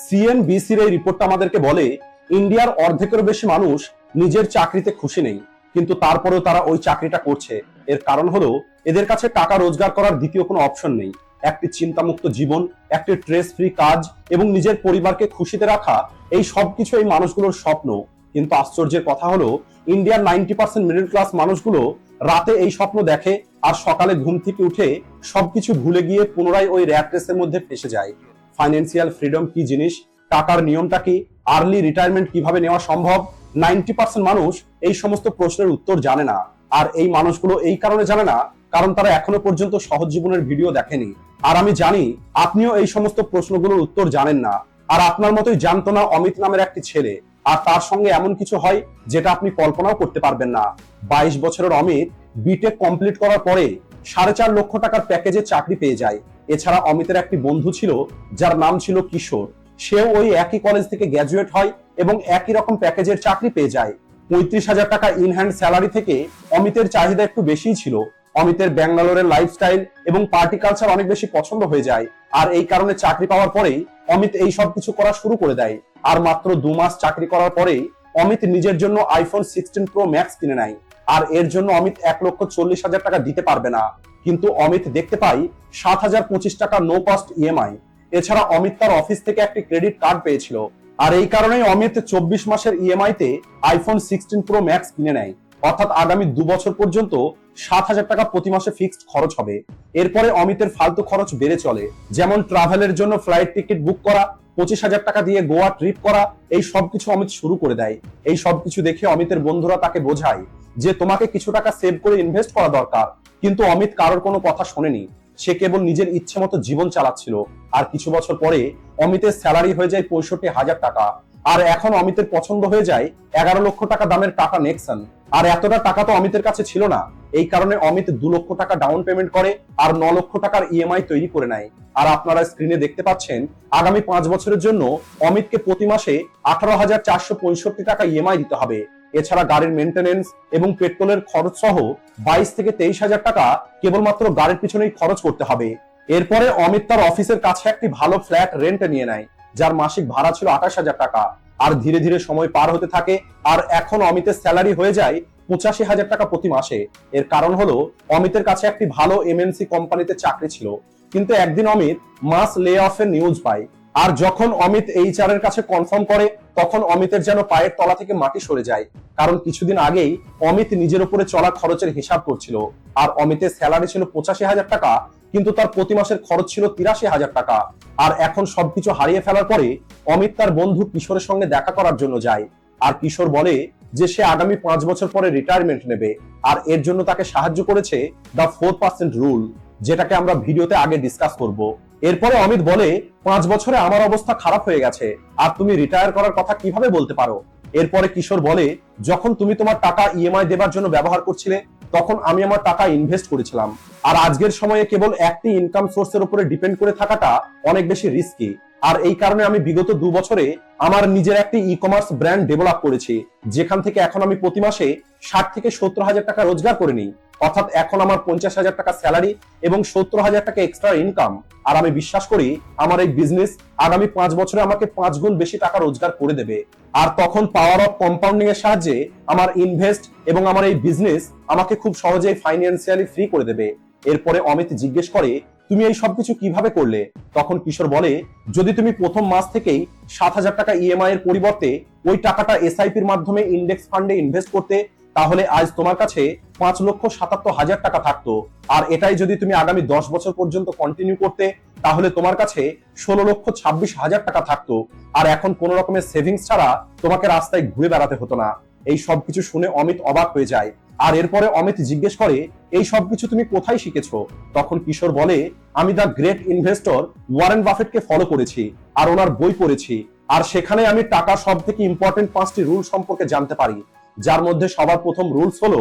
সিএনবিসির এই রিপোর্টটা আমাদেরকে বলে ইন্ডিয়ার অর্ধেকেরও বেশি মানুষ নিজের চাকরিতে খুশি নেই, কিন্তু তারপরেও তারা ওই চাকরিটা করছে। এর কারণ হলো এদের কাছে টাকা রোজগার করার দ্বিতীয় কোনো অপশন নেই। একটি চিন্তামুক্ত জীবন, একটি স্ট্রেস ফ্রি কাজ এবং নিজের পরিবারকে খুশিতে রাখা, এই সবকিছু এই মানুষগুলোর স্বপ্ন। কিন্তু আশ্চর্যের কথা হলো ইন্ডিয়ার 90% মিডল ক্লাস মানুষগুলো রাতে এই স্বপ্ন দেখে আর সকালে ঘুম থেকে উঠে সবকিছু ভুলে গিয়ে পুনরায় ওই র্যাট রেসের মধ্যে ফেসে যায়। ফাইন্যান্সিয়াল ফ্রিডম কি জিনিস, টাকার নিয়মটা কি, আর্লি রিটায়ারমেন্ট কিভাবে নেওয়া সম্ভব, 90% মানুষ এই সমস্ত প্রশ্নের উত্তর জানে না। আর এই মানুষগুলো এই কারণে জানে না কারণ তারা এখনো পর্যন্ত সহজ জীবনের ভিডিও দেখেনি। আর আমি জানি আপনিও এই সমস্ত প্রশ্নগুলোর উত্তর জানেন না। আর আপনার মতোই জানতো না অমিত নামের একটি ছেলে, আর তার সঙ্গে এমন কিছু হয় যেটা আপনি কল্পনাও করতে পারবেন না। 22 বছরের অমিত বিটেক কমপ্লিট করার পরে 4.5 লক্ষ টাকার প্যাকেজে চাকরি পেয়ে যায়। এছাড়া অমিতের একটি বন্ধু ছিল যার নাম ছিল কিশোর, সেও ওই একই কলেজ থেকে গ্র্যাজুয়েট হয় এবং একই রকম প্যাকেজের চাকরি পেয়ে যায়। 35,000 টাকা ইন হ্যান্ড স্যালারি থেকে অমিতের চাহিদা একটু বেশিই ছিল। অমিতের ব্যাঙ্গালোরের লাইফস্টাইল এবং পার্টি কালচার অনেক বেশি পছন্দ হয়ে যায়, আর এই কারণে চাকরি পাওয়ার পরেই অমিত এই সব কিছু করা শুরু করে দেয়। আর মাত্র 2 মাস চাকরি করার পরেই অমিত নিজের জন্য আইফোন 16 প্রো ম্যাক্স কিনে নেয়। আর এর জন্য অমিত 1,40,000 টাকা দিতে পারবে না, কিন্তু অমিত দেখতে পাই 7,025 টাকা নো কস্ট ইএমআই। এছাড়া অমিত তার অফিস থেকে একটি ক্রেডিট কার্ড পেয়েছিল, আর এই কারণেই অমিত 24 মাসের ইএমআই তে আইফোন 16 প্রো ম্যাক্স কিনে নেয়। অর্থাৎ আগামী 2 বছর পর্যন্ত 7,000 টাকা প্রতি মাসে ফিক্সড খরচ হবে। এরপরে অমিতের ফালতু খরচ বেড়ে চলে, যেমন ট্রাভেলের জন্য ফ্লাইট টিকিট বুক করা, 25,000 টাকা দিয়ে গোয়া ট্রিপ করা, এই সবকিছু অমিত শুরু করে দেয়। এই সবকিছু দেখে অমিতের বন্ধুরা তাকে বোঝায় যে তোমাকে কিছু টাকা সেভ করে ইনভেস্ট করা দরকার, কিন্তু অমিত কারোর কোনো কথা শোনেনি। সে কেবল নিজের ইচ্ছে মতো জীবন চালাচ্ছিল। আর কিছু বছর পরে অমিতের স্যালারি হয়ে যায় 65,000 টাকা। আর এখন অমিতের পছন্দ হয়ে যায় 11 লক্ষ টাকা দামের টাটা নেক্সন। আর এতটা টাকা তো অমিতের কাছে ছিল না, এই কারণে অমিত 2 লক্ষ টাকা ডাউন পেমেন্ট করে আর 9 লক্ষ টাকার ইএমআই তৈরি করে নেয়। আর আপনারা স্ক্রিনে দেখতে পাচ্ছেন আগামী 5 বছরের জন্য অমিতকে প্রতি মাসে 18,465 টাকা ইএমআই দিতে হবে। এছাড়া গাড়ির মেইনটেনেন্স এবং পেট্রোলের খরচ সহ 22 থেকে 23,000 টাকা কেবলমাত্র গাড়ির পিছনেই খরচ করতে হবে। এরপরে অমিত তার অফিসের কাছে একটি ভালো ফ্ল্যাট রেন্টে নিয়ে নেয়, যার মাসিক ভাড়া ছিল 28,000 টাকা। আর ধীরে ধীরে সময় পার হতে থাকে, আর এখন অমিতের স্যালারি হয়ে যায় 85,000 টাকা প্রতি মাসে। এর কারণ হলো অমিতের কাছে একটি ভালো এমএনসি কোম্পানিতে চাকরি ছিল। কিন্তু একদিন অমিত মাস লে অফের নিউজ পায়, আর যখন অমিত এইচআর এর কাছে কনফার্ম করে তখন অমিতের যেন পায়ের তলা থেকে মাটি সরে যায়। কারণ কিছুদিন আগেই অমিত নিজের উপরে চলা খরচের হিসাব করছিল, আর অমিতের স্যালারি ছিল 85,000 টাকা, কিন্তু তার প্রতি মাসের খরচ ছিল 83,000 টাকা। আর এখন সবকিছু হারিয়ে ফেলার পরে অমিত তার বন্ধু কিশোরের সঙ্গে দেখা করার জন্য যায়। আর কিশোর বলে যে সে আগামী 5 বছর পরে রিটায়ারমেন্ট নেবে, আর এর জন্য তাকে সাহায্য করেছে দ্য 4% রুল, যেটাকে আমরা ভিডিওতে আগে ডিসকাস করব। এরপরে অমিত বলে 5 বছরে আমার অবস্থা খারাপ হয়ে গেছে, আর তুমি রিটায়ার করার কথা কিভাবে বলতে পারো। এরপরে কিশোর বলে যখন তুমি তোমার টাকা ইএমআই দেবার জন্য ব্যবহার করছিলে তখন আমি আমার টাকা ইনভেস্ট করেছিলাম। আর আজকের সময়ে কেবল একটি ইনকাম সোর্সের উপরে ডিপেন্ড করে থাকাটা অনেক বেশি রিস্কি। আর এই কারণে আমি বিগত 2 বছরে আমার নিজের একটি ই কমার্স ব্র্যান্ড ডেভেলপ করেছি, যেখান থেকে এখন আমি প্রতি মাসে 60 থেকে 70,000 টাকা রোজগার করে নিই। অর্থাৎ এখন আমার 50,000 টাকা স্যালারি এবং 70,000 টাকা এক্সট্রা ইনকাম। আর আমি বিশ্বাস করি আমার এই বিজনেস আগামী 5 বছরে আমাকে 5 গুণ বেশি টাকা রোজগার করে দেবে। আর তখন পাওয়ার অফ কম্পাউন্ডিং এর সাহায্যে আমার ইনভেস্ট এবং আমার এই বিজনেস আমাকে খুব সহজেই ফাইন্যান্সিয়ালি ফ্রি করে দেবে। এরপরে অমিত জিজ্ঞেস করে তুমি এই সবকিছু কিভাবে করলে। তখন কিশোর বলে যদি তুমি প্রথম মাস থেকেই 7,000 টাকা ইএমআই এর পরিবর্তে ওই টাকাটা এসআইপির মাধ্যমে ইন্ডেক্স ফান্ডে ইনভেস্ট করতে, তাহলে আজ তোমার কাছে 5,77,000 টাকা থাকতো। আর এটাই যদি তুমি আগামী 10 বছর পর্যন্ত কন্টিনিউ করতে, তাহলে তোমার কাছে 16,26,000 টাকা থাকতো। আর এখন কোন রকমের সেভিংস ছাড়া তোমাকে রাস্তায় ঘুরে বেড়াতে হতো না। এই সবকিছু শুনে অমিত অবাক হয়ে যায়। আর এরপরে অমিত জিজ্ঞেস করে এই সবকিছু তুমি কোথায় শিখেছো। তখন কিশোর বলে আমি দ্য গ্রেট ইনভেস্টর ওয়ারেন বাফেটকে ফলো করেছি আর ওনার বই পড়েছি, আর সেখানে আমি টাকা সব থেকে ইম্পর্টেন্ট 5টি রুল সম্পর্কে জানতে পারি, যার মধ্যে সবার প্রথম রুলস হলো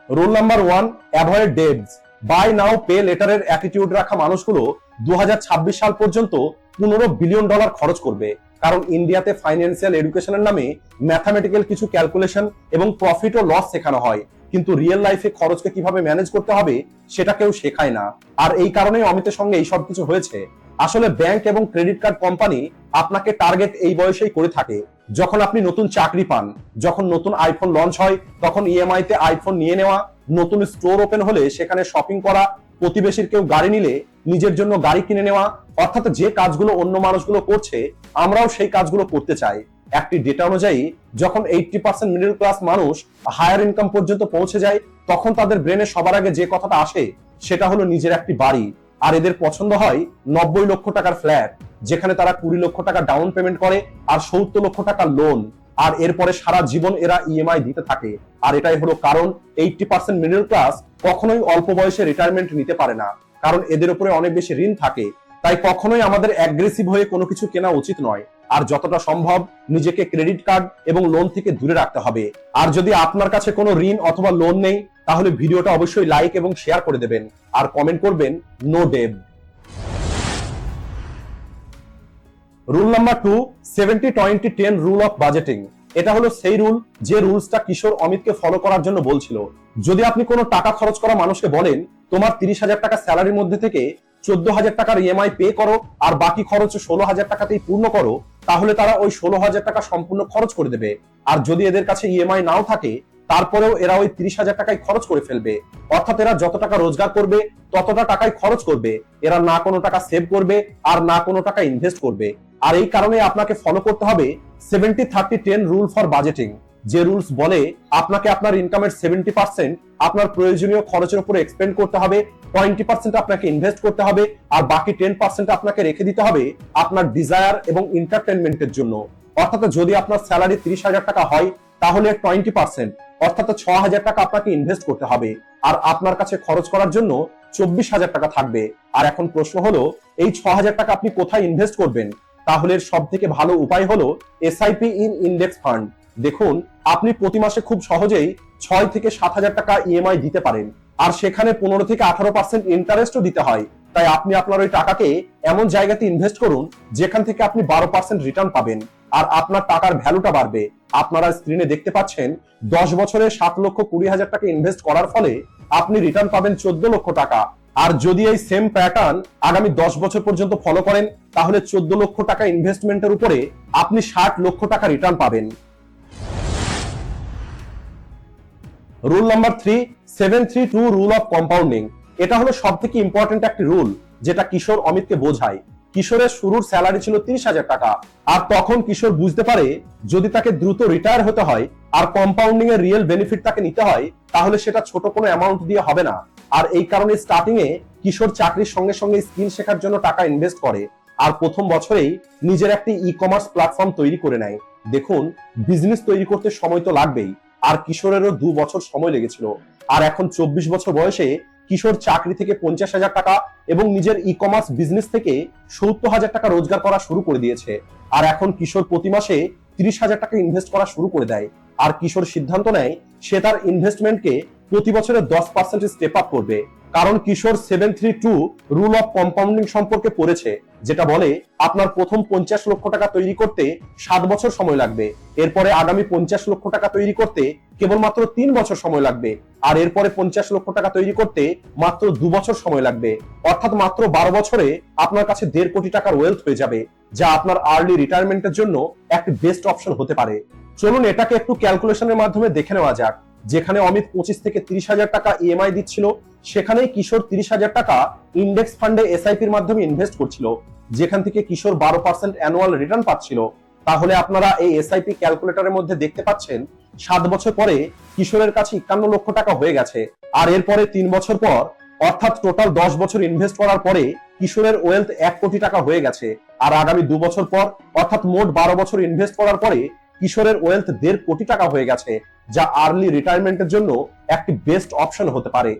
rule number 1, avoid debts. Buy now pay লেটারের অ্যাটিটিউড রাখা মানুষগুলো 2026 সাল পর্যন্ত $15 বিলিয়ন খরচ করবে, কারণ ইন্ডিয়াতে ফাইন্যান্সিয়াল এডুকেশনের নামে ম্যাথামেটিক্যাল কিছু ক্যালকুলেশন এবং প্রফিট ও লস শেখানো হয়। কিন্তু রিয়েল লাইফে খরচকে কিভাবে ম্যানেজ করতে হবে সেটা কেউ শেখায় না। আর এই কারণেই অমিতের সঙ্গে এই সব কিছু হয়েছে। আসলে ব্যাংক এবং ক্রেডিট কার্ড কোম্পানি আপনাকে টার্গেট এই বয়সেই করে থাকে। যখন আপনি নতুন চাকরি পান, যখন নতুন আইফোন লঞ্চ হয়, তখন ইএমআই তে আইফোন নিয়ে নেওয়া, নতুন স্টোর ওপেন হলে সেখানে শপিং করা, প্রতিবেশীর কেউ গাড়ি নিলে নিজের জন্য গাড়ি কিনে নেওয়া, অর্থাৎ যে কাজগুলো অন্য মানুষগুলো করছে আমরাও সেই কাজগুলো করতে চাই। একটি ডেটা অনুযায়ী যখন 80% মিডল ক্লাস মানুষ হায়ার ইনকাম পর্যন্ত পৌঁছে যায়, তখন তাদের ব্রেনে সবার আগে যে কথাটা আসে সেটা হলো নিজের একটি বাড়ি। আর এদের পছন্দ হয় 90 লক্ষ টাকার ফ্ল্যাট, যেখানে তারা 20 লক্ষ টাকা ডাউন পেমেন্ট করে আর 70 লক্ষ টাকা লোন। আর এরপরে সারা জীবন এরা ইএমআই দিতে থাকে। আর এটাই হলো কারণ 80% মিডল ক্লাস কখনোই অল্প বয়সে রিটায়ারমেন্ট নিতে পারে না, কারণ এদের উপরে অনেক বেশি ঋণ থাকে। তাই কখনোই আমাদের অ্যাগ্রেসিভ হয়ে কোনো কিছু কেনা উচিত নয়। আর যতটা সম্ভব নিজেকে ক্রেডিট কার্ড এবং লোন থেকে দূরে রাখতে হবে। আর যদি আপনার কাছে কোনো ঋণ অথবা লোন নেই, তাহলে ভিডিওটা অবশ্যই লাইক এবং শেয়ার করে দেবেন আর কমেন্ট করবেন no debt. Rule number 2, 70-20-10 rule of budgeting. এটা হলো সেই রুল যে রুলসটা কিশোর অমিতকে ফলো করার জন্য বলছিল। যদি আপনি কোনো টাকা খরচ করা মানুষকে বলেন তোমার 30,000 টাকা স্যালারির মধ্যে থেকে 14,000 টাকার ইএমআই পে করো আর বাকি খরচ 16,000 টাকাতেই পূর্ণ করো, তাহলে তারা ওই 16,000 টাকা সম্পূর্ণ খরচ করে দেবে। আর যদি এদের কাছে ইএমআই নাও থাকে, তারপরেও এরা ওই 30,000 টাকায় খরচ করে ফেলবে। অর্থাৎ এরা যত টাকা রোজগার করবে ততটা টাকায় খরচ করবে। এরা না কোনো টাকা সেভ করবে আর না কোনো টাকা ইনভেস্ট করবে। আর এই কারণে আপনাকে ফলো করতে হবে 70-30-10 রুল ফর বাজেটিং, যে রুলস বলে আপনাকে আপনার ইনকামের 70% আপনার প্রয়োজনীয় খরচের উপরে এক্সপেন্ড করতে হবে, 20% আপনাকে ইনভেস্ট করতে হবে, আর বাকি 10% আপনাকে রেখে দিতে হবে আপনার ডিজায়ার এবং এন্টারটেইনমেন্টের জন্য। অর্থাৎ যদি আপনার স্যালারি 30,000 টাকা হয়, তাহলে 20% অর্থাৎ 6,000 টাকা আপনাকে ইনভেস্ট করতে হবে, আর আপনার কাছে খরচ করার জন্য 24,000 টাকা থাকবে। আর এখন প্রশ্ন হলো, এই 6,000 টাকা আপনি কোথায় ইনভেস্ট করবেন? তাহলে সব থেকে ভালো উপায় হলো এসআইপি ইন ইন্ডেক্স ফান্ড। দেখুন, আপনি প্রতি মাসে খুব সহজেই 6 থেকে 7,000 টাকা ইএমআই দিতে পারেন, আর সেখানে 15 থেকে 18% ইন্টারেস্টও দিতে হয়। তাই আপনি আপনার ওই টাকাকে এমন জায়গাতে ইনভেস্ট করুন যেখান থেকে আপনি 12% রিটার্ন পাবেন, আর আপনার টাকার ভ্যালুটা বাড়বে। আপনারা স্ক্রিনে দেখতে পাচ্ছেন 10 বছরে 7,20,000 টাকা ইনভেস্ট করার ফলে আপনি রিটার্ন পাবেন 14 লক্ষ টাকা। আর যদি এই সেম প্যাটার্ন আগামী 10 বছর পর্যন্ত ফলো করেন, তাহলে 14 লক্ষ টাকা ইনভেস্টমেন্টের উপরে আপনি 60 লক্ষ টাকা রিটার্ন পাবেন। Rule number 3, 7-3-2 rule of compounding. এটা হলো সব থেকে ইম্পর্টেন্ট একটি রুল, যেটা কিশোর অমিতকে বোঝায়। কিশোরের শুরুর স্যালারি ছিল 30,000 টাকা, আর তখন কিশোর বুঝতে পারে যদি তাকে দ্রুত রিটায়ার হতে হয় আর কম্পাউন্ডিং এর রিয়েল বেনিফিট তাকে নিতে হয়, তাহলে সেটা ছোট কোনো অ্যামাউন্ট দিয়ে হবে না। আর এই কারণে স্টার্টিং এ কিশোর চাকরির সঙ্গে সঙ্গে স্কিল শেখার জন্য টাকা ইনভেস্ট করে, আর প্রথম বছরেই নিজের একটি ই কমার্স প্ল্যাটফর্ম তৈরি করে নেয়। দেখুন, বিজনেস তৈরি করতে সময় তো লাগবেই, আর কিশোরেরও 2 বছর সময় লেগেছিল। আর এখন 24 বছর বয়সে কিশোর চাকরি থেকে 50,000 টাকা এবং নিজের ই কমার্স বিজনেস থেকে 70,000 টাকা রোজগার করা শুরু করে দিয়েছে। আর এখন কিশোর প্রতি মাসে 30,000 টাকা ইনভেস্ট করা শুরু করে দেয়। আর কিশোর সিদ্ধান্ত নেয় সে তার ইনভেস্টমেন্টকে প্রতি বছরে 10% স্টেপ আপ করবে, কারণ কিশোর 7-3-2 রুল অফ কম্পাউন্ডিং সম্পর্কে পড়েছে, যেটা বলে আপনার প্রথম 50 লক্ষ টাকা তৈরি করতে 7 বছর সময় লাগবে, এরপরে আগামী 50 লক্ষ টাকা তৈরি করতে কেবলমাত্র 3 বছর সময় লাগবে, আর এরপরে 50 লক্ষ টাকা তৈরি করতে মাত্র 2 বছর সময় লাগবে। অর্থাৎ মাত্র 12 বছরে আপনার কাছে 1.5 কোটি টাকার ওয়েলথ হয়ে যাবে, যা আপনার আর্লি রিটায়ারমেন্টের জন্য একটি বেস্ট অপশন হতে পারে। চলুন এটাকে একটু ক্যালকুলেশনের মাধ্যমে দেখে নেওয়া যাক। যেখানে অমিত 25 থেকে 30,000 টাকা ইএমআই দিচ্ছিল, সেখানেই কিশোর 30,000 টাকা ইন্ডেক্স ফান্ডে এসআইপির মাধ্যমে ইনভেস্ট করছিল, যেখান থেকে কিশোর 12% অ্যানুয়াল রিটার্ন পাচ্ছিল। তাহলে আপনারা এই এসআইপি ক্যালকুলেটরের মধ্যে দেখতে পাচ্ছেন 7 বছর পরে কিশোরের কাছে 51 লক্ষ টাকা হয়ে গেছে। আর এরপরে 3 বছর পর, অর্থাৎ টোটাল 10 বছর ইনভেস্ট করার পরে কিশোরের ওয়েলথ 1 কোটি টাকা হয়ে গেছে। আর আগামী 2 বছর পর, অর্থাৎ মোট 12 বছর ইনভেস্ট করার পরে কিশোরের ওয়েলথ 1.5 কোটি টাকা হয়ে গেছে, যা আর্লি রিটায়ারমেন্টের জন্য একটি বেস্ট অপশন হতে পারে।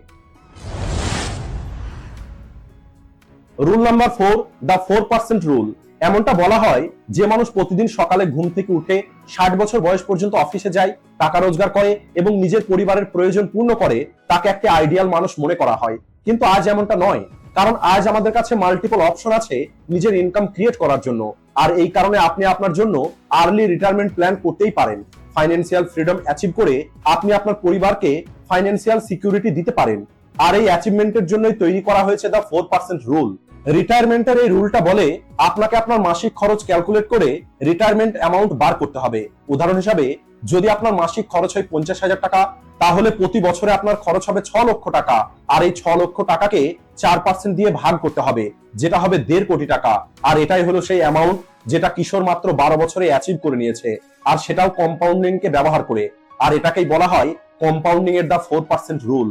Rule number 4, the 4% rule. এমনটা বলা হয় যে মানুষ প্রতিদিন সকালে ঘুম থেকে উঠে 60 বছর বয়স পর্যন্ত অফিসে যায়, টাকা রোজগার করে এবং নিজের পরিবারের প্রয়োজন পূর্ণ করে, তাকে একটা আইডিয়াল মানুষ মনে করা হয়। কিন্তু আজ এমনটা নয়, কারণ আজ আমাদের কাছে মাল্টিপল অপশন আছে নিজের ইনকাম ক্রিয়েট করার জন্য। আর এই কারণে আপনি আপনার জন্য আর্লি রিটায়ারমেন্ট প্ল্যান করতেই পারেন। ফাইন্যান্সিয়াল ফ্রিডম অ্যাচিভ করে আপনি আপনার পরিবারকে ফাইন্যান্সিয়াল সিকিউরিটি দিতে পারেন। আর এই অ্যাচিভমেন্টের জন্যই তৈরি করা হয়েছে দ্য 4% রুল। রিটায়ারমেন্টের এই রুলটা বলে আপনাকে আপনার মাসিক খরচ ক্যালকুলেট করে রিটায়ারমেন্ট অ্যামাউন্ট বার করতে হবে। উদাহরণ হিসাবে যদি আপনার মাসিক খরচ হয় 50,000 টাকা, তাহলে প্রতি বছরে আপনার খরচ হবে 6 লক্ষ টাকা। আর এই 6 লক্ষ টাকাকে 4% দিয়ে ভাগ করতে হবে, যেটা হবে 1.5 কোটি টাকা। আর এটাই হলো সেই অ্যামাউন্ট যেটা কিশোর মাত্র 12 বছরে অ্যাচিভ করে নিয়েছে, আর সেটাও কম্পাউন্ডিং কে ব্যবহার করে। আর এটাকেই বলা হয় কম্পাউন্ডিং এর the 4% rule.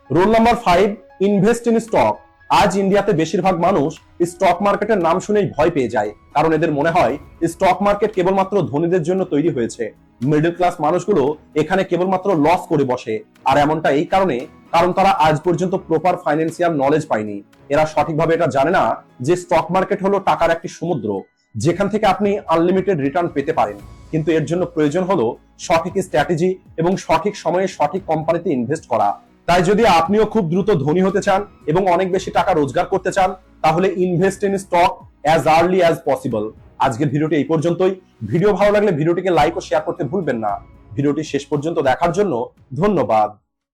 Rule number 5, invest in stock. আজ ইন্ডিয়াতে বেশিরভাগ মানুষ স্টক মার্কেটের নাম শুনেই ভয় পেয়ে যায়, কারণ এদের মনে হয় স্টক মার্কেট কেবলমাত্র ধনীদের জন্য তৈরি হয়েছে। মিডল ক্লাস মানুষগুলো এখানে কেবলমাত্র লস করে বসে। আর এমনটা এই কারণ তারা আজ পর্যন্ত প্রপার ফাইন্যান্সিয়াল নলেজ পায়নি। এরা সঠিকভাবে এটা জানে না যে স্টক মার্কেট হলো টাকার একটি সমুদ্র, যেখান থেকে আপনি আনলিমিটেড রিটার্ন পেতে পারেন। কিন্তু এর জন্য প্রয়োজন হলো সঠিক স্ট্র্যাটেজি এবং সঠিক সময়ে সঠিক কোম্পানিতে ইনভেস্ট করা। তাই যদি আপনিও খুব দ্রুত ধনী হতে চান এবং অনেক বেশি টাকা রোজগার করতে চান, তাহলে invest in stock as early as possible. আজকের ভিডিওটি এই পর্যন্তই। ভিডিও ভালো লাগলে ভিডিওটিকে লাইক ও শেয়ার করতে ভুলবেন না। ভিডিওটি শেষ পর্যন্ত দেখার জন্য ধন্যবাদ।